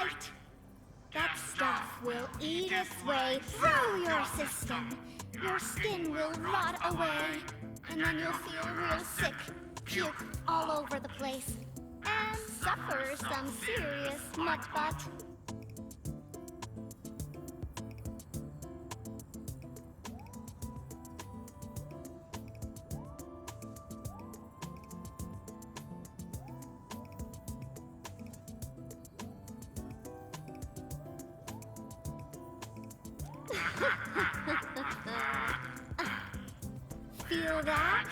right! That stuff will eat its way through your system. Your skin will rot away, and then you'll feel real sick, puke all over the place, and suffer some serious mutt butt. Feel that?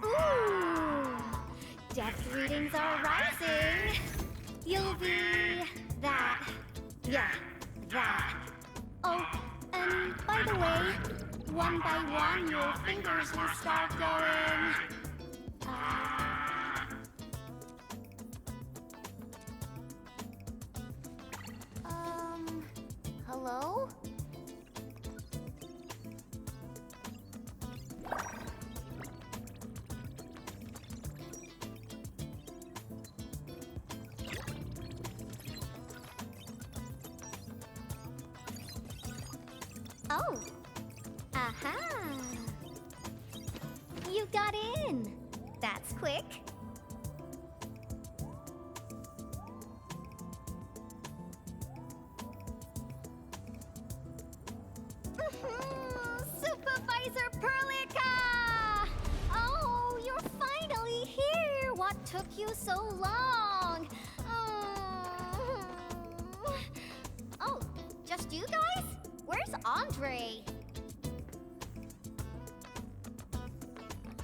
Ooh! Death readings are rising. You'll be that. Yeah, that. Oh, and by the way, one by one your fingers will start going. Hello? Oh, aha! You got in! That's quick. Supervisor Perlica! Oh, you're finally here! What took you so long? Oh, just you guys? Where's Andre?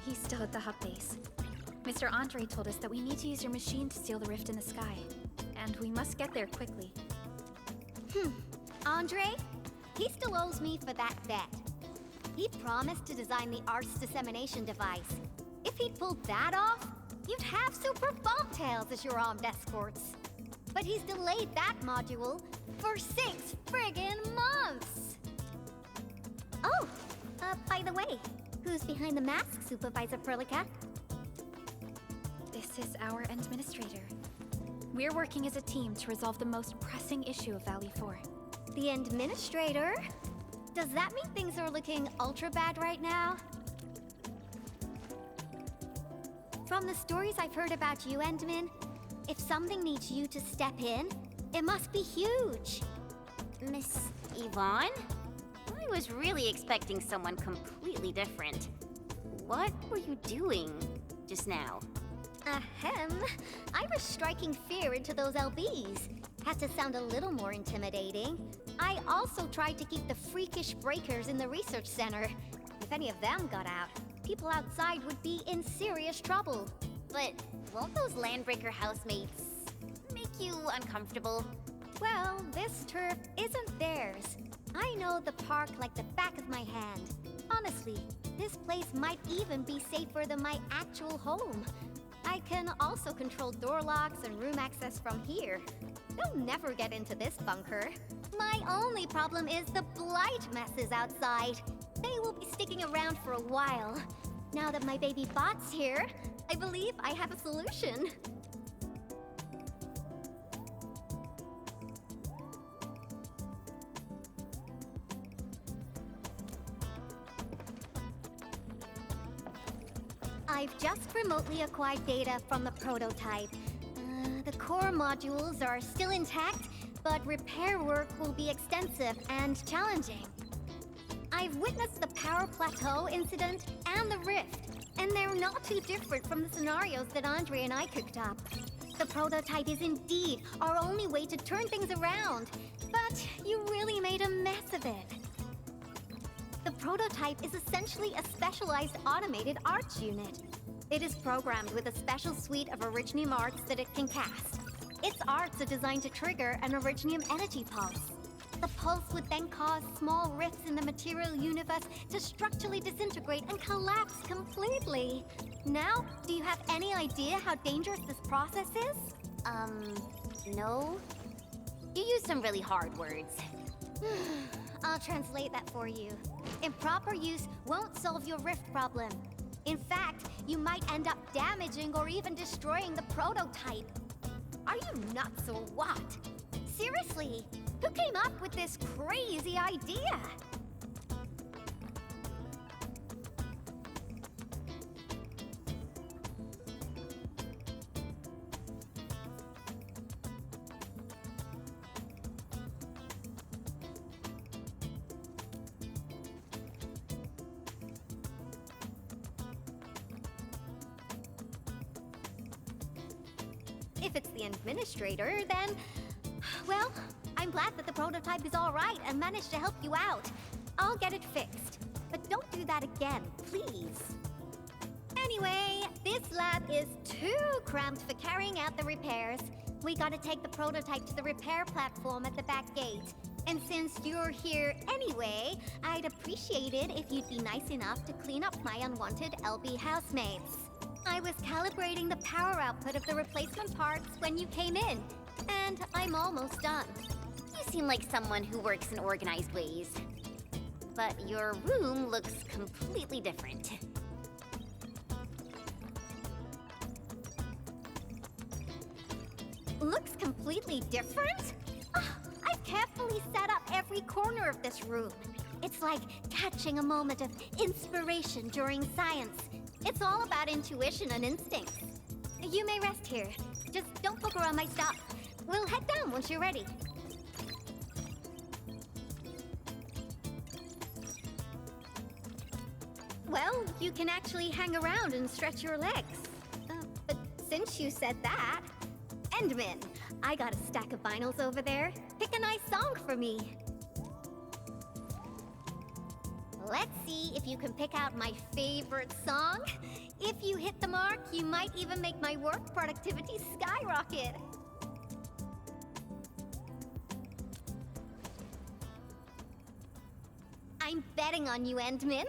He's still at the hub base. Mr. Andre told us that we need to use your machine to seal the rift in the sky. And we must get there quickly. Andre? He still owes me for that bet. He promised to design the art's dissemination device. If he'd pulled that off, you'd have Super Bombtails as your armed escorts. But he's delayed that module for 6 friggin' months! Oh, by the way, who's behind the mask, Supervisor Perlica? This is our administrator. We're working as a team to resolve the most pressing issue of Valley 4. The administrator? Does that mean things are looking ultra bad right now? From the stories I've heard about you, Endmin, if something needs you to step in, it must be huge. Miss Yvonne? I was really expecting someone completely different. What were you doing just now? Ahem. I was striking fear into those LBs. Had to sound a little more intimidating. I also tried to keep the freakish breakers in the research center. If any of them got out, people outside would be in serious trouble. But won't those Landbreaker housemates make you uncomfortable? Well, this turf isn't theirs. I know the park like the back of my hand. Honestly, this place might even be safer than my actual home. I can also control door locks and room access from here. They'll never get into this bunker. My only problem is the blight messes outside. They will be sticking around for a while. Now that my baby bot's here, I believe I have a solution. I've just remotely acquired data from the prototype. The core modules are still intact, but repair work will be extensive and challenging. I've witnessed the power plateau incident and the rift, and they're not too different from the scenarios that Andre and I cooked up. The prototype is indeed our only way to turn things around, but you really made a mess of it. The prototype is essentially a specialized automated arts unit. It is programmed with a special suite of Originium arts that it can cast. Its arts are designed to trigger an Originium energy pulse. The pulse would then cause small rifts in the material universe to structurally disintegrate and collapse completely. Now, do you have any idea how dangerous this process is? No. You used some really hard words. I'll translate that for you. Improper use won't solve your rift problem. In fact, you might end up damaging or even destroying the prototype. Are you nuts or what? Seriously, who came up with this crazy idea? If it's the administrator, then... Well, I'm glad that the prototype is all right and managed to help you out. I'll get it fixed. But don't do that again, please. Anyway, this lab is too cramped for carrying out the repairs. We gotta take the prototype to the repair platform at the back gate. And since you're here anyway, I'd appreciate it if you'd be nice enough to clean up my unwanted LB housemates. I was calibrating the power output of the replacement parts when you came in, and I'm almost done. You seem like someone who works in organized ways. But your room looks completely different. Looks completely different? I've carefully set up every corner of this room. It's like catching a moment of inspiration during science. It's all about intuition and instinct. You may rest here. Just don't poke around my stuff. We'll head down once you're ready. Well, you can actually hang around and stretch your legs. But since you said that... Endmin, I got a stack of vinyls over there. Pick a nice song for me. Let's see if you can pick out my favorite song. If you hit the mark, you might even make my work productivity skyrocket. I'm betting on you, Endmin.